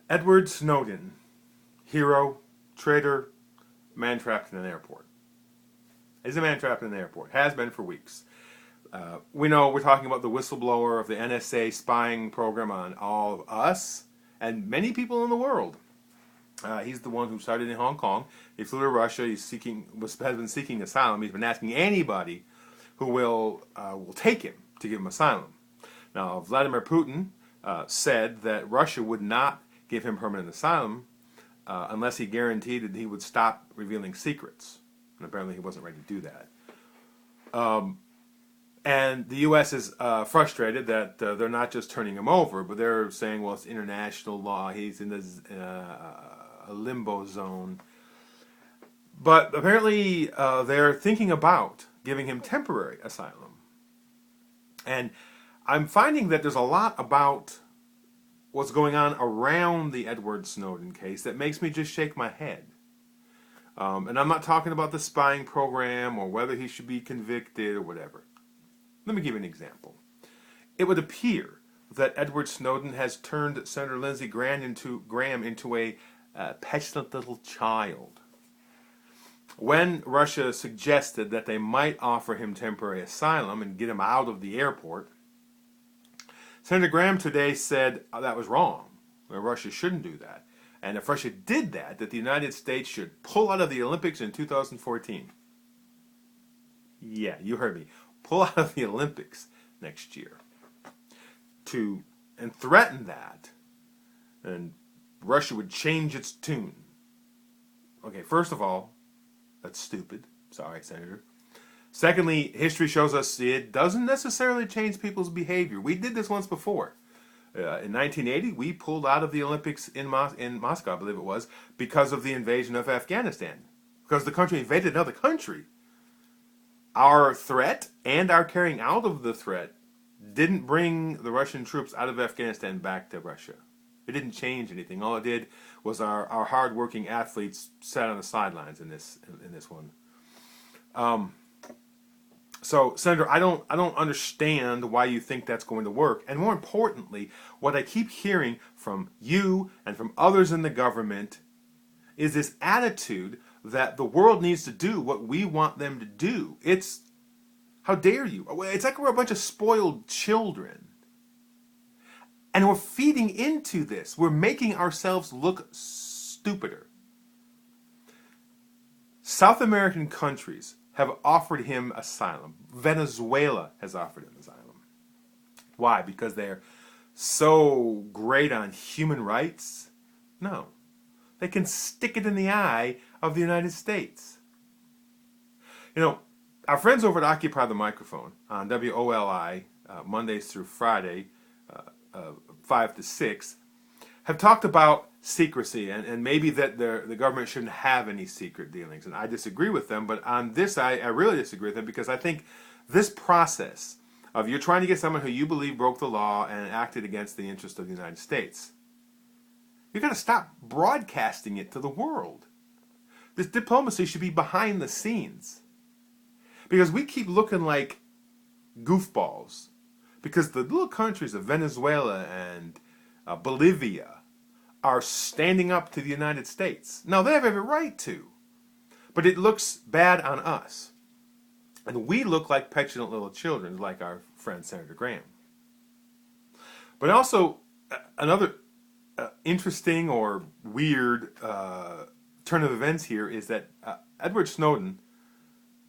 Edward Snowden, hero, traitor, man trapped in an airport. Is a man trapped in an airport. Has been for weeks. We know we're talking about the whistleblower of the NSA spying program on all of us and many people in the world. He's the one who started in Hong Kong. He flew to Russia. Has been seeking asylum. He's been asking anybody who will take him to give him asylum. Now, Vladimir Putin said that Russia would not give him permanent asylum unless he guaranteed that he would stop revealing secrets. And apparently he wasn't ready to do that. And the U.S. is frustrated that they're not just turning him over, but they're saying, well, it's international law. He's in a limbo zone. But apparently they're thinking about giving him temporary asylum. And I'm finding that there's a lot about what's going on around the Edward Snowden case that makes me just shake my head. And I'm not talking about the spying program or whether he should be convicted or whatever. Let me give you an example. It would appear that Edward Snowden has turned Senator Lindsey Graham into a petulant little child. When Russia suggested that they might offer him temporary asylum and get him out of the airport, Senator Graham today said that was wrong. Russia shouldn't do that. And if Russia did that, that the United States should pull out of the Olympics in 2014. Yeah, you heard me. Pull out of the Olympics next year. And threaten that. And Russia would change its tune. Okay, first of all, that's stupid. Sorry, Senator. Secondly, history shows us it doesn't necessarily change people's behavior. We did this once before. In 1980, we pulled out of the Olympics in Moscow, I believe it was, because of the invasion of Afghanistan. Because the country invaded another country. Our threat and our carrying out of the threat didn't bring the Russian troops out of Afghanistan back to Russia. It didn't change anything. All it did was our hard-working athletes sat on the sidelines in this one. So, Senator, I don't understand why you think that's going to work. And more importantly, what I keep hearing from you and from others in the government is this attitude that the world needs to do what we want them to do. It's, how dare you? It's like we're a bunch of spoiled children. And we're feeding into this. We're making ourselves look stupider. South American countries have offered him asylum. Venezuela has offered him asylum. Why? Because they're so great on human rights? No. They can stick it in the eye of the United States. You know, our friends over at Occupy the Microphone on WOLI, Mondays through Friday, 5 to 6, have talked about secrecy and maybe that the government shouldn't have any secret dealings. And I disagree with them, but on this I really disagree with them because I think this process of you're trying to get someone who you believe broke the law and acted against the interest of the United States, you've got to stop broadcasting it to the world. This diplomacy should be behind the scenes. Because we keep looking like goofballs. Because the little countries of Venezuela and Bolivia are standing up to the United States. Now, they have every right to. But it looks bad on us. And we look like petulant little children, like our friend Senator Graham. But also, another interesting or weird turn of events here is that Edward Snowden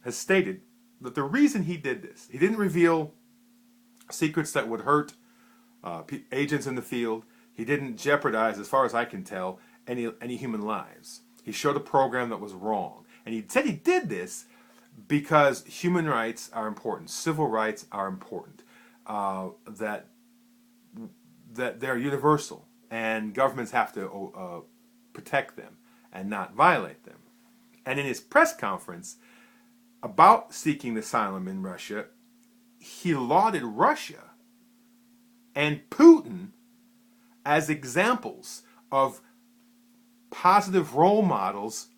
has stated that the reason he did this, he didn't reveal secrets that would hurt agents in the field. He didn't jeopardize, as far as I can tell, any human lives. He showed a program that was wrong. And he said he did this because human rights are important, civil rights are important, that they're universal, and governments have to protect them and not violate them. And in his press conference about seeking asylum in Russia, he lauded Russia and Putin as examples of positive role models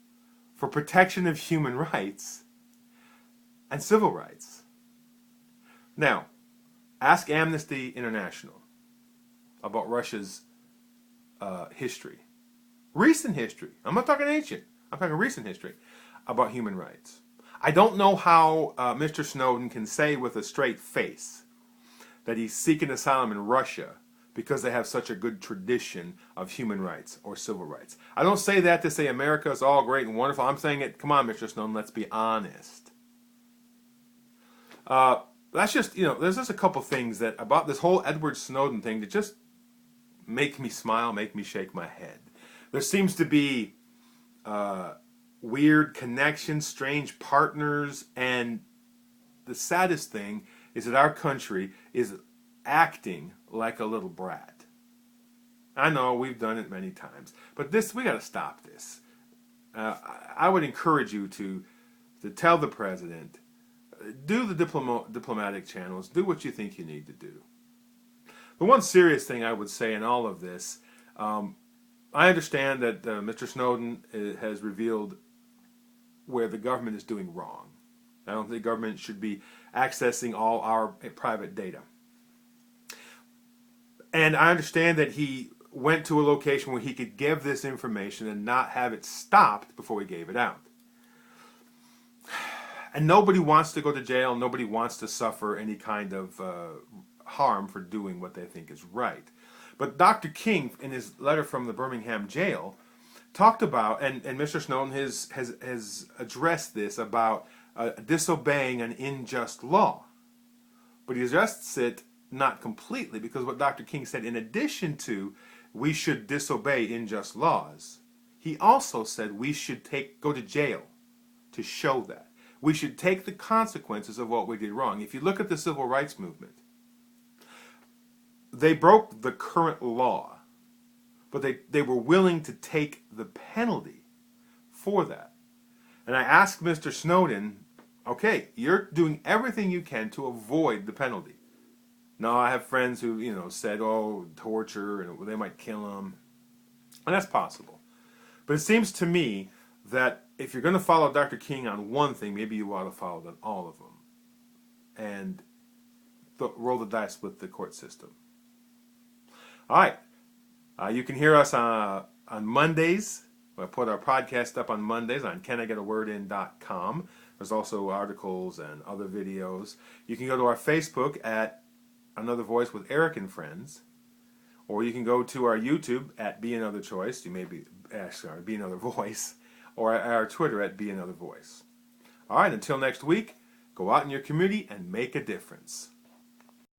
for protection of human rights and civil rights. Now, ask Amnesty International about Russia's history, recent history. I'm not talking ancient. I'm talking recent history about human rights. I don't know how Mr. Snowden can say with a straight face that he's seeking asylum in Russia because they have such a good tradition of human rights or civil rights. I don't say that to say America is all great and wonderful. I'm saying it, come on, Mr. Snowden, let's be honest. That's just, there's just a couple things that about this whole Edward Snowden thing that just make me smile, make me shake my head. There seems to be weird connections, strange partners, and the saddest thing is that our country is acting like a little brat. I know we've done it many times, but we got to stop this. I would encourage you to tell the president, do the diplomatic channels, do what you think you need to do. The one serious thing I would say in all of this, I understand that Mr. Snowden has revealed where the government is doing wrong. I don't think government should be accessing all our private data. And I understand that he went to a location where he could give this information and not have it stopped before he gave it out. And nobody wants to go to jail. Nobody wants to suffer any kind of harm for doing what they think is right. But Dr. King, in his letter from the Birmingham jail, talked about, and Mr. Snowden has addressed this about disobeying an unjust law. But he addressed it not completely, because what Dr. King said, in addition to we should disobey unjust laws, he also said we should go to jail to show that. We should take the consequences of what we did wrong. If you look at the civil rights movement, they broke the current law, but they were willing to take the penalty for that. And I asked Mr. Snowden, okay, you're doing everything you can to avoid the penalty. Now, I have friends who, said, oh, torture, and they might kill him. And that's possible. But it seems to me that if you're going to follow Dr. King on one thing, maybe you ought to follow on all of them. And roll the dice with the court system. All right. You can hear us on Mondays. I put our podcast up on Mondays on canigetawordin.com. There's also articles and other videos. You can go to our Facebook at Another Voice with Eric and Friends. Or you can go to our YouTube at Be Another Choice. You may be, Be Another Voice. Or our Twitter at Be Another Voice. All right, until next week, go out in your community and make a difference.